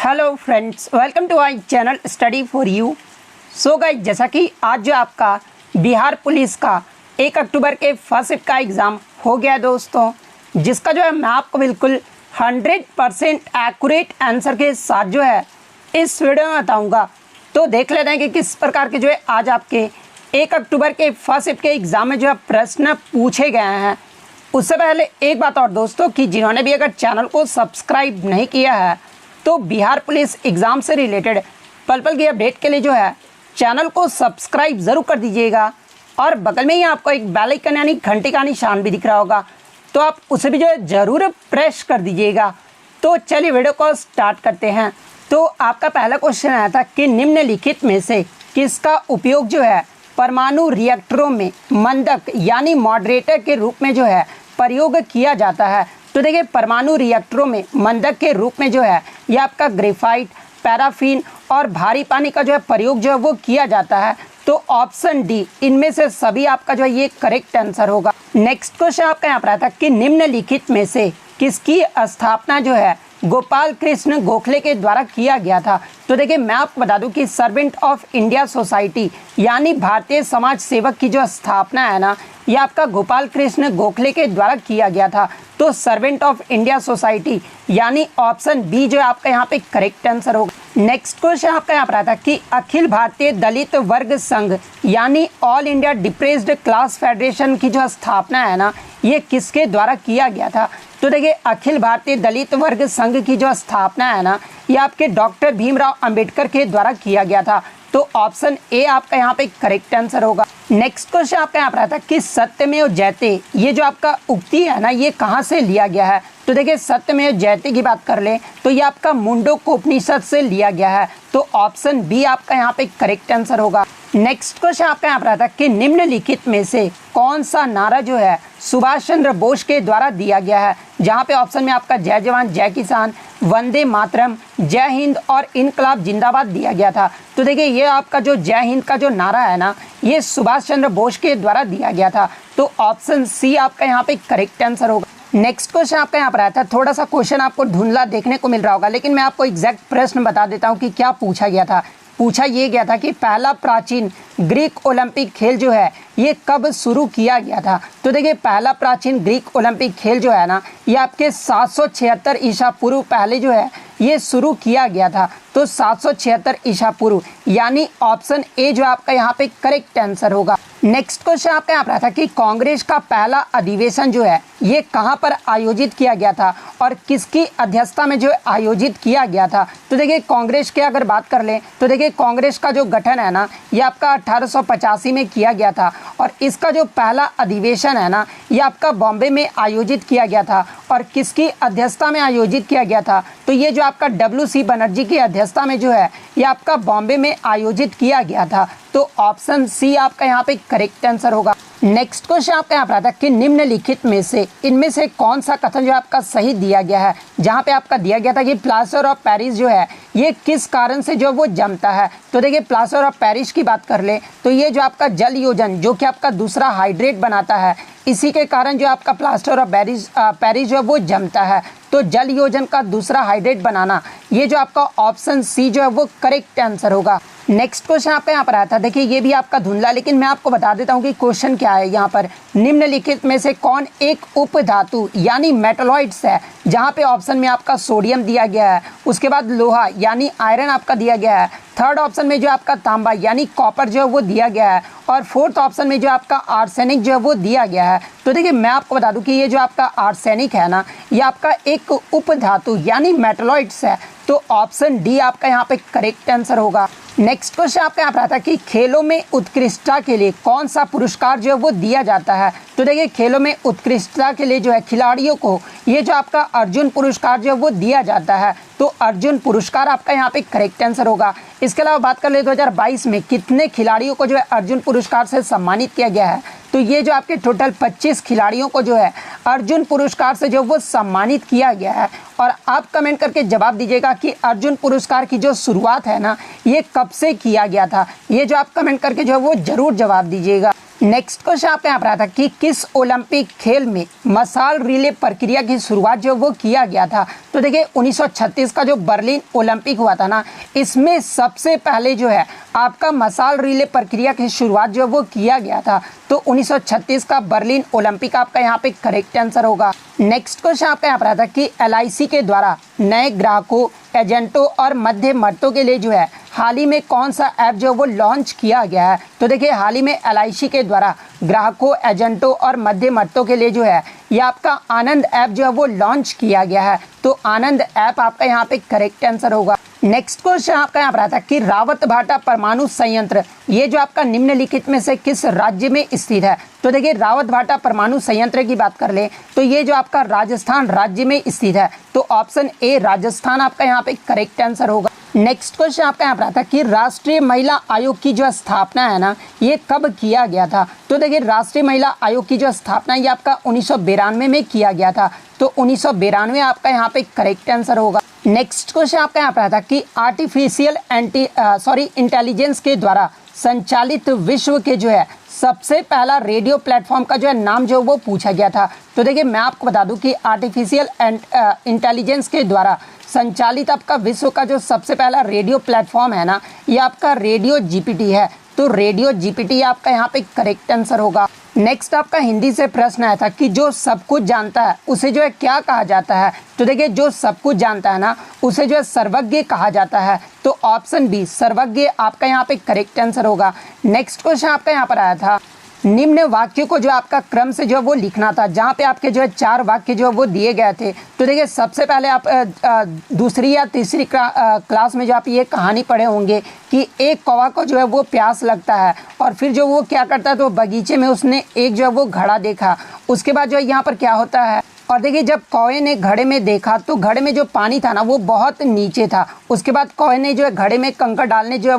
Hello friends, welcome to our channel study for you. So guys, जैसा कि आज जो आपका बिहार पुलिस का 1 अक्टूबर के फर्स्ट शिफ्ट का एग्ज़ाम हो गया है दोस्तों, जिसका जो है मैं आपको बिल्कुल 100% एक्यूरेट आंसर के साथ जो है इस वीडियो में बताऊंगा। तो देख लेते हैं कि किस प्रकार के जो है आज आपके 1 अक्टूबर के फर्स्ट शिफ्ट के एग्ज़ाम में जो है प्रश्न पूछे गए हैं। उससे पहले एक बात और दोस्तों, कि जिन्होंने भी अगर चैनल को सब्सक्राइब नहीं किया है तो बिहार पुलिस एग्ज़ाम से रिलेटेड पल पल की अपडेट के लिए जो है चैनल को सब्सक्राइब ज़रूर कर दीजिएगा। और बगल में ही आपको एक बेल आइकन यानी घंटे का निशान भी दिख रहा होगा, तो आप उसे भी जो है ज़रूर प्रेस कर दीजिएगा। तो चलिए वीडियो को स्टार्ट करते हैं। तो आपका पहला क्वेश्चन आया था कि निम्नलिखित में से किसका उपयोग जो है परमाणु रिएक्टरों में मंदक यानी मॉडरेटर के रूप में जो है प्रयोग किया जाता है। तो देखिए, परमाणु रिएक्टरों में मंदक के रूप में जो है यह आपका ग्रेफाइट, पैराफिन और भारी पानी का जो है प्रयोग जो है वो किया जाता है। तो ऑप्शन डी, इनमें से सभी आपका जो है ये करेक्ट आंसर होगा। नेक्स्ट क्वेश्चन आपका यहाँ पर आता है कि निम्नलिखित में से किसकी स्थापना जो है गोपाल कृष्ण गोखले के द्वारा किया गया था। तो देखिए, मैं आपको बता दूं कि सर्वेंट ऑफ इंडिया सोसाइटी यानी भारतीय समाज सेवक की जो स्थापना है ना, यह आपका गोपाल कृष्ण गोखले के द्वारा किया गया था। तो सर्वेंट ऑफ इंडिया सोसाइटी यानी ऑप्शन बी जो है आपका यहाँ पे करेक्ट आंसर होगा। नेक्स्ट क्वेश्चन आपका यहाँ पर आता है कि अखिल भारतीय दलित वर्ग संघ यानी all India depressed class federation की जो स्थापना है ना, ये किसके द्वारा किया गया था। तो देखिए, अखिल भारतीय दलित वर्ग संघ की जो स्थापना है ना, ये आपके डॉक्टर भीमराव अंबेडकर के द्वारा किया गया था। तो ऑप्शन ए आपका यहाँ पे करेक्ट आंसर होगा। नेक्स्ट क्वेश्चन आपका यहाँ पर आता है कि सत्यमेव जयते, ये जो आपका उक्ति है ना, ये कहाँ से लिया गया है। तो देखिए, सत्यमेव जयते की बात कर ले तो ये आपका मुंडकोपनिषद से लिया गया है। तो ऑप्शन बी आपका यहाँ पे करेक्ट आंसर होगा। नेक्स्ट क्वेश्चन आपका यहाँ पर आता है कि निम्नलिखित में से कौन सा नारा जो है सुभाष चंद्र बोस के द्वारा दिया गया है। जहाँ पे ऑप्शन में आपका जय जवान जय किसान, वंदे मातरम, जय हिंद और इनकलाब जिंदाबाद दिया गया था। तो देखिए, ये आपका जो जय हिंद का जो नारा है ना, ये सुभाष चंद्र बोस के द्वारा दिया गया था। तो ऑप्शन सी आपका यहाँ पे करेक्ट आंसर होगा। नेक्स्ट क्वेश्चन आपका यहाँ पर आया था, थोड़ा सा क्वेश्चन आपको धुंधला देखने को मिल रहा होगा, लेकिन मैं आपको एग्जैक्ट प्रश्न बता देता हूँ कि क्या पूछा गया था। पूछा ये गया था कि पहला प्राचीन ग्रीक ओलंपिक खेल जो है ये कब शुरू किया गया था। तो देखिए, पहला प्राचीन ग्रीक ओलंपिक खेल जो है ना, ये आपके 776 ईसा पूर्व पहले जो है ये शुरू किया गया था। तो 776 ईसा पूर्व यानी ऑप्शन ए जो आपका यहाँ पे करेक्ट आंसर होगा। नेक्स्ट क्वेश्चन आपका यहाँ पर था कि कांग्रेस का पहला अधिवेशन जो है ये कहाँ पर आयोजित किया गया था और किसकी अध्यक्षता में जो है आयोजित किया गया था। तो देखिए, कांग्रेस की अगर बात कर लें तो देखिए, कांग्रेस का जो गठन है ना, ये आपका 1885 में किया गया था और इसका जो पहला अधिवेशन है ना, ये आपका बॉम्बे में आयोजित किया गया था। और किसकी अध्यक्षता में आयोजित किया गया था, तो ये जो आपका WC बनर्जी की अध्यक्षता में जो है ये आपका बॉम्बे में आयोजित किया गया था। तो ऑप्शन सी आपका यहाँ पे करेक्ट आंसर होगा। नेक्स्ट क्वेश्चन आपका यहाँ पर आता है कि निम्नलिखित में से इनमें से कौन सा कथन जो आपका सही दिया गया है। जहाँ पे आपका दिया गया था कि प्लास्टर ऑफ पेरिस जो है ये किस कारण से जो वो जमता है। तो देखिए, प्लास्टर ऑफ पेरिस की बात कर ले तो ये जो आपका जल योजन जो कि आपका दूसरा हाइड्रेट बनाता है, इसी के कारण जो आपका प्लास्टर ऑफ पेरिस जो है वो जमता है। तो जल योजन का दूसरा हाइड्रेट बनाना, ये जो आपका ऑप्शन सी जो है वो करेक्ट आंसर होगा। नेक्स्ट क्वेश्चन आपका यहाँ पर आया था, देखिए ये भी आपका धुंधला, लेकिन मैं आपको बता देता हूँ कि क्वेश्चन क्या है। यहाँ पर निम्नलिखित में से कौन एक उपधातु यानी मेटलॉइड्स है। जहाँ पे ऑप्शन में आपका सोडियम दिया गया है, उसके बाद लोहा यानी आयरन आपका दिया गया है, थर्ड ऑप्शन में जो आपका तांबा यानी कॉपर जो है वो दिया गया है, और फोर्थ ऑप्शन में जो आपका आर्सेनिक जो है वो दिया गया है। तो देखिए, मैं आपको बता दूं कि ये जो आपका आर्सेनिक है ना, ये आपका एक उपधातु यानी मेटलॉइड्स है। तो ऑप्शन डी आपका यहाँ पे करेक्ट आंसर होगा। नेक्स्ट क्वेश्चन आपका यहाँ पर आता है कि खेलों में उत्कृष्टता के लिए कौन सा पुरस्कार जो है वो दिया जाता है। तो देखिए, खेलों में उत्कृष्टता के लिए जो है खिलाड़ियों को ये जो आपका अर्जुन पुरस्कार जो है वो दिया जाता है। तो अर्जुन पुरस्कार आपका यहाँ पे करेक्ट आंसर होगा। इसके अलावा बात कर ले 2022 में कितने खिलाड़ियों को जो है अर्जुन पुरस्कार से सम्मानित किया गया है। तो ये जो आपके टोटल 25 खिलाड़ियों को जो है अर्जुन पुरस्कार से जो वो सम्मानित किया गया है। और आप कमेंट करके जवाब दीजिएगा कि अर्जुन पुरस्कार की जो शुरुआत है ना, ये कब से किया गया था। ये जो आप कमेंट करके जो है वो ज़रूर जवाब दीजिएगा। नेक्स्ट क्वेश्चन आपका यहाँ पर आता कि किस ओलंपिक खेल में मशाल रिले प्रक्रिया की शुरुआत जो वो किया गया था। तो देखिए 1936 का जो बर्लिन ओलंपिक हुआ था ना, इसमें सबसे पहले जो है आपका मशाल रिले प्रक्रिया की शुरुआत जो वो किया गया था। तो 1936 का बर्लिन ओलंपिक आपका यहाँ पे करेक्ट आंसर होगा। नेक्स्ट क्वेश्चन आपका यहाँ पर आता कि LIC के द्वारा नए ग्राहकों, एजेंटों और मध्यवर्तियों के लिए जो है हाल ही में कौन सा ऐप जो वो लॉन्च किया गया है। तो देखिए हाल ही में LIC के द्वारा ग्राहकों, एजेंटों और मध्यवर्तियों के लिए जो है ये आपका आनंद ऐप जो है वो लॉन्च किया गया है। तो आनंद ऐप आपका यहाँ पे करेक्ट आंसर होगा। नेक्स्ट क्वेश्चन आपका यहाँ पर आता है कि रावतभाटा परमाणु संयंत्र ये जो आपका निम्नलिखित में से किस राज्य में स्थित है। तो देखिए रावतभाटा परमाणु संयंत्र की बात कर ले तो ये जो आपका राजस्थान राज्य में स्थित है। तो ऑप्शन ए राजस्थान आपका यहाँ पे करेक्ट आंसर होगा। नेक्स्ट क्वेश्चन आपका यहाँ पर आता है कि राष्ट्रीय महिला आयोग की जो स्थापना है ना, ये कब किया गया था। तो देखिए राष्ट्रीय महिला आयोग की जो स्थापना ये आपका 1992 में किया गया था। तो 1992 आपका यहाँ पे करेक्ट आंसर होगा। नेक्स्ट क्वेश्चन आपका यहाँ पर आता है कि आर्टिफिशियल इंटेलिजेंस के द्वारा संचालित विश्व के जो है सबसे पहला रेडियो प्लेटफॉर्म का जो है नाम जो वो पूछा गया था। तो देखिए मैं आपको बता दूं कि आर्टिफिशियल इंटेलिजेंस के द्वारा संचालित आपका विश्व का जो सबसे पहला रेडियो प्लेटफॉर्म है ना, ये आपका रेडियो GPT है। तो रेडियो GPT आपका यहाँ पे करेक्ट आंसर होगा। नेक्स्ट आपका हिंदी से प्रश्न आया था कि जो सब कुछ जानता है उसे जो है क्या कहा जाता है। तो देखिए जो सब कुछ जानता है ना, उसे जो है सर्वज्ञ कहा जाता है। तो ऑप्शन बी सर्वज्ञ आपका यहाँ पे करेक्ट आंसर होगा। नेक्स्ट क्वेश्चन आपका यहाँ पर आया था निम्न वाक्य को जो आपका क्रम से जो है वो लिखना था, जहाँ पे आपके जो है 4 वाक्य जो है वो दिए गए थे। तो देखिए सबसे पहले आप दूसरी या तीसरी क्लास में जो आप ये कहानी पढ़े होंगे कि एक कौवा को जो है वो प्यास लगता है और फिर जो वो क्या करता है तो बगीचे में उसने एक जो है वो घड़ा देखा। उसके बाद जो है यहाँ पर क्या होता है, और देखिए जब कौवे ने घड़े में देखा तो घड़े में जो पानी था ना वो बहुत नीचे था। उसके बाद कौवे ने जो है घड़े में कंकड़ डालना जो है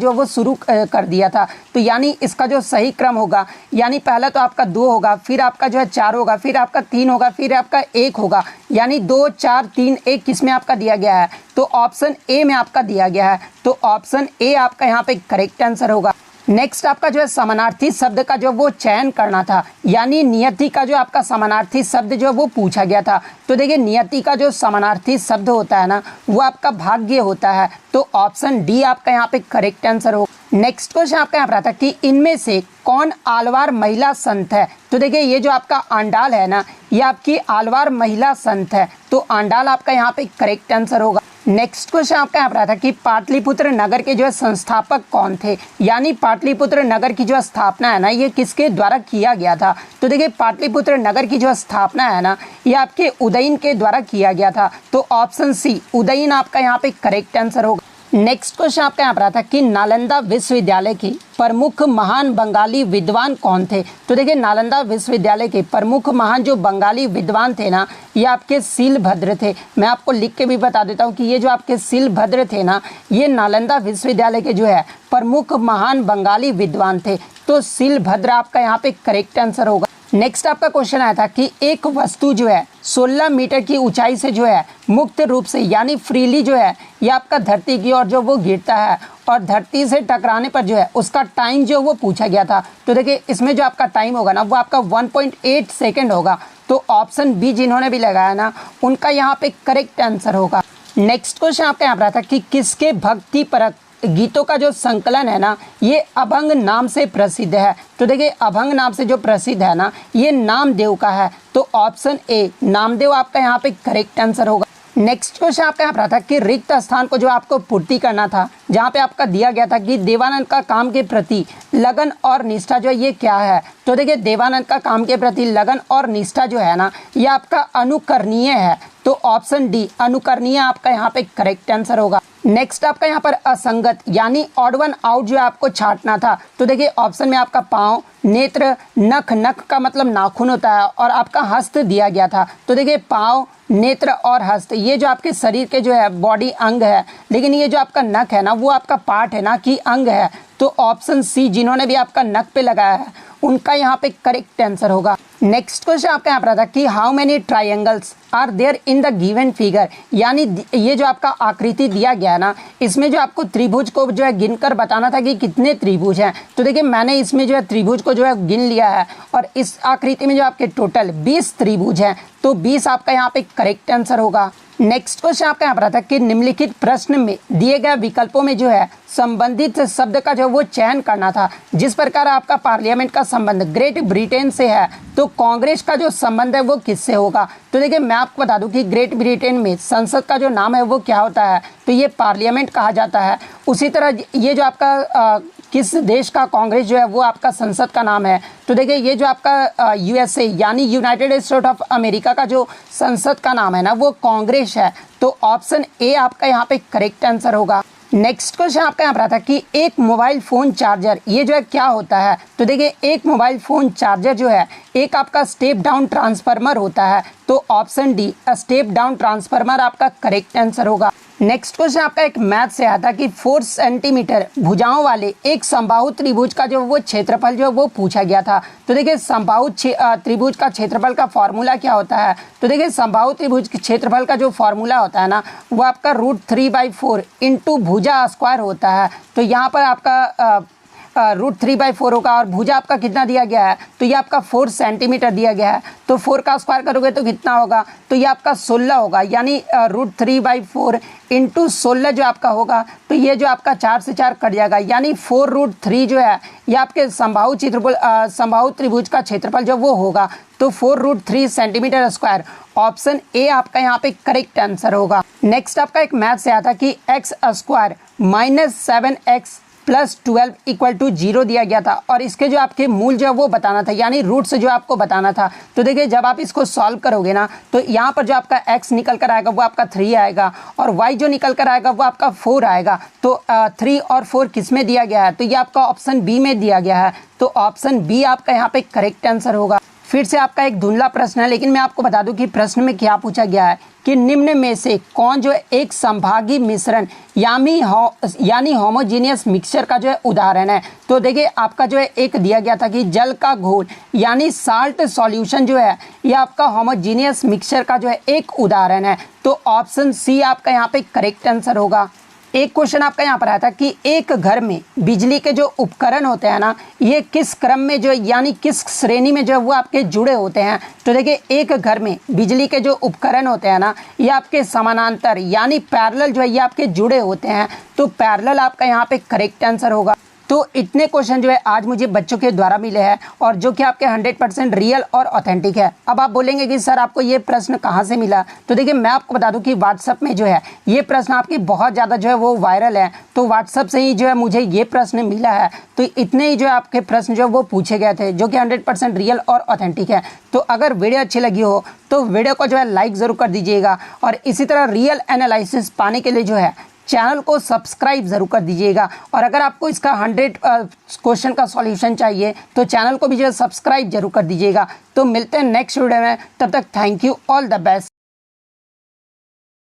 वो शुरू कर दिया था। तो यानी इसका जो सही क्रम होगा, यानी पहला तो आपका 2 होगा, फिर आपका जो है 4 होगा, फिर आपका 3 होगा, फिर आपका 1 होगा। यानी 2, 4, 3, 1 किसमें आपका दिया गया है। तो ऑप्शन ए में आपका दिया गया है। तो ऑप्शन ए आपका यहाँ पे करेक्ट आंसर होगा। नेक्स्ट आपका जो है समानार्थी शब्द का जो वो चयन करना था, यानी नियति का जो आपका समानार्थी शब्द जो वो पूछा गया था। तो देखिए नियति का जो समानार्थी शब्द होता है ना, वो आपका भाग्य होता है। तो ऑप्शन डी आपका यहाँ पे करेक्ट आंसर होगा। नेक्स्ट क्वेश्चन आपका यहाँ पर आता है कि इनमें से कौन आलवार महिला संत है। तो देखिए ये जो आपका आंडाल है ना, ये आपकी आलवार महिला संत है। तो आंडाल आपका यहाँ पे करेक्ट आंसर होगा। नेक्स्ट क्वेश्चन आपका यहाँ पर आता है कि पाटलिपुत्र नगर के जो है संस्थापक कौन थे, यानी पाटलिपुत्र नगर की जो स्थापना है ना, ये किसके द्वारा किया गया था। तो देखिए पाटलिपुत्र नगर की जो स्थापना है ना, ये आपके उदयन के द्वारा किया गया था। तो ऑप्शन सी उदयन आपका यहाँ पे करेक्ट आंसर होगा। नेक्स्ट क्वेश्चन आपका यहाँ पर आता है कि नालंदा विश्वविद्यालय की प्रमुख महान बंगाली विद्वान कौन थे। तो देखिए नालंदा विश्वविद्यालय के प्रमुख महान जो बंगाली विद्वान थे ना, ये आपके सीलभद्र थे। मैं आपको लिख के भी बता देता हूँ कि ये जो आपके सीलभद्र थे ना, ये नालंदा विश्वविद्यालय के जो है प्रमुख महान बंगाली विद्वान थे। तो सीलभद्र आपका यहाँ पे करेक्ट आंसर होगा। नेक्स्ट आपका क्वेश्चन आया था कि एक वस्तु जो है 16 मीटर की ऊंचाई से जो है मुक्त रूप से यानी फ्रीली जो है ये आपका धरती की ओर जो वो गिरता है और धरती से टकराने पर जो है उसका टाइम जो वो पूछा गया था। तो देखिए इसमें जो आपका टाइम होगा ना, वो आपका 1.8 सेकेंड होगा। तो ऑप्शन बी जिन्होंने भी लगाया ना, उनका यहाँ पे करेक्ट आंसर होगा। नेक्स्ट क्वेश्चन आपका यहाँ पर आता कि किसके भक्ति परक गीतों का जो संकलन है ना, ये अभंग नाम से प्रसिद्ध है। तो देखिए अभंग नाम से जो प्रसिद्ध है ना, ये नामदेव का है। तो ऑप्शन ए नामदेव आपका यहाँ पे करेक्ट आंसर होगा। नेक्स्ट क्वेश्चन आपका यहाँ पर था कि रिक्त स्थान को जो आपको पूर्ति करना था, जहाँ पे आपका दिया गया था कि देवानंद का काम के प्रति लगन और निष्ठा जो है ये क्या है। तो देखिए देवानंद का काम के प्रति लगन और निष्ठा जो है ना, ये आपका अनुकरणीय है। तो ऑप्शन डी अनुकरणीय आपका यहाँ पे करेक्ट आंसर होगा। नेक्स्ट आपका यहाँ पर असंगत यानी ऑड वन आउट जो है आपको छांटना था। तो देखिए ऑप्शन में आपका पाँव, नेत्र, नख, नख का मतलब नाखून होता है, और आपका हस्त दिया गया था। तो देखिए पाँव, नेत्र और हस्त ये जो आपके शरीर के जो है बॉडी अंग है, लेकिन ये जो आपका नख है ना, वो आपका पार्ट है ना कि अंग है। तो ऑप्शन सी जिन्होंने भी आपका नख पे लगाया है उनका यहाँ पे करेक्ट आंसर होगा। नेक्स्ट क्वेश्चन आपका यहाँ पर आता है कि how many triangles are there in the given figure, यानी ये जो आपका आकृति दिया गया है ना, इसमें जो आपको त्रिभुज को जो है गिनकर बताना था कि कितने त्रिभुज हैं। तो देखिए मैंने इसमें जो है त्रिभुज को जो है गिन लिया है और इस आकृति में जो आपके टोटल 20 त्रिभुज हैं, तो 20 आपका यहाँ पे करेक्ट आंसर होगा। नेक्स्ट क्वेश्चन आपका यहाँ पर आता है कि निम्नलिखित प्रश्न में दिए गए विकल्पों में जो है संबंधित शब्द का जो वो चयन करना था। जिस प्रकार आपका पार्लियामेंट का संबंध ग्रेट ब्रिटेन से है, तो कांग्रेस का जो संबंध है वो किससे होगा। तो देखिए मैं आपको बता दूं कि ग्रेट ब्रिटेन में संसद का जो नाम है वो क्या होता है, तो ये पार्लियामेंट कहा जाता है। उसी तरह ये जो आपका किस देश का कांग्रेस जो है वो आपका संसद का नाम है, तो देखिए ये जो आपका यूएसए यानी यूनाइटेड स्टेट ऑफ अमेरिका का जो संसद का नाम है ना वो कांग्रेस है। तो ऑप्शन ए आपका यहाँ पे करेक्ट आंसर होगा। नेक्स्ट क्वेश्चन आपका यहाँ पर आता है कि एक मोबाइल फ़ोन चार्जर ये जो है क्या होता है। तो देखिए एक मोबाइल फ़ोन चार्जर जो है एक आपका स्टेप डाउन ट्रांसफार्मर होता है। तो option D step down transformer आपका करेक्ट आंसर होगा। नेक्स्ट क्वेश्चन आपका एक मैथ से आता है कि 4 सेंटीमीटर भुजाओं वाले एक समबाहु त्रिभुज का जो वो क्षेत्रफल जो है वो पूछा गया था। तो देखिए समबाहु त्रिभुज का क्षेत्रफल का फॉर्मूला क्या होता है। तो देखिए समबाहु त्रिभुज के क्षेत्रफल का जो फॉर्मूला होता है ना वो आपका √3/4 इंटू भुजा स्क्वायर होता है। तो यहाँ पर आपका √3/4 होगा और भुजा आपका कितना दिया गया है, तो ये आपका 4 सेंटीमीटर दिया गया है। तो 4 का स्क्वायर करोगे तो कितना होगा, तो ये आपका 16 होगा, यानी √3/4 इंटू 16 जो आपका होगा, तो ये जो आपका 4 से 4 कट जाएगा, यानी 4√3 जो है ये आपके समबाहु त्रिभुज का क्षेत्रफल जो वो होगा। तो 4√3 सेंटीमीटर स्क्वायर ऑप्शन ए आपका यहाँ पे करेक्ट आंसर होगा। नेक्स्ट आपका एक मैथ से आता कि x² - 7x + 12 = 0 दिया गया था और इसके जो आपके मूल जो है वो बताना था, यानी रूट्स जो आपको बताना था। तो देखिए जब आप इसको सॉल्व करोगे ना तो यहाँ पर जो आपका x निकल कर आएगा वो आपका 3 आएगा और y जो निकल कर आएगा वो आपका 4 आएगा। तो 3 और 4 किस में दिया गया है, तो ये आपका ऑप्शन बी में दिया गया है। तो ऑप्शन बी आपका यहाँ पे करेक्ट आंसर होगा। फिर से आपका एक धुंधला प्रश्न है, लेकिन मैं आपको बता दूं कि प्रश्न में क्या पूछा गया है कि निम्न में से कौन जो है एक संभागी मिश्रण यानी होमोजीनियस मिक्सचर का जो है उदाहरण है। तो देखिए आपका जो है एक दिया गया था कि जल का घोल यानी साल्ट सॉल्यूशन जो है ये आपका होमोजीनियस मिक्सचर का जो है एक उदाहरण है। तो ऑप्शन सी आपका यहाँ पे करेक्ट आंसर होगा। एक क्वेश्चन आपका यहाँ पर आया था कि एक घर में बिजली के जो उपकरण होते हैं ना ये किस क्रम में जो यानी किस श्रेणी में जो वो आपके जुड़े होते हैं। तो देखिए एक घर में बिजली के जो उपकरण होते हैं ना ये आपके समानांतर यानी पैरेलल जो है ये आपके जुड़े होते हैं। तो पैरेलल आपका यहाँ पे करेक्ट आंसर होगा। तो इतने क्वेश्चन जो है आज मुझे बच्चों के द्वारा मिले हैं और जो कि आपके 100% रियल और ऑथेंटिक है। अब आप बोलेंगे कि सर आपको ये प्रश्न कहाँ से मिला, तो देखिए मैं आपको बता दूं कि व्हाट्सएप में जो है ये प्रश्न आपकी बहुत ज़्यादा जो है वो वायरल है। तो व्हाट्सएप से ही जो है मुझे ये प्रश्न मिला है। तो इतने ही जो है आपके प्रश्न जो है वो पूछे गए थे जो कि 100% रियल और ऑथेंटिक है। तो अगर वीडियो अच्छी लगी हो तो वीडियो को जो है लाइक ज़रूर कर दीजिएगा और इसी तरह रियल एनालिसिस पाने के लिए जो है चैनल को सब्सक्राइब ज़रूर कर दीजिएगा। और अगर आपको इसका 100 क्वेश्चन का सॉल्यूशन चाहिए तो चैनल को भी जो है सब्सक्राइब जरूर कर दीजिएगा। तो मिलते हैं नेक्स्ट वीडियो में, तब तक thank you, all the best.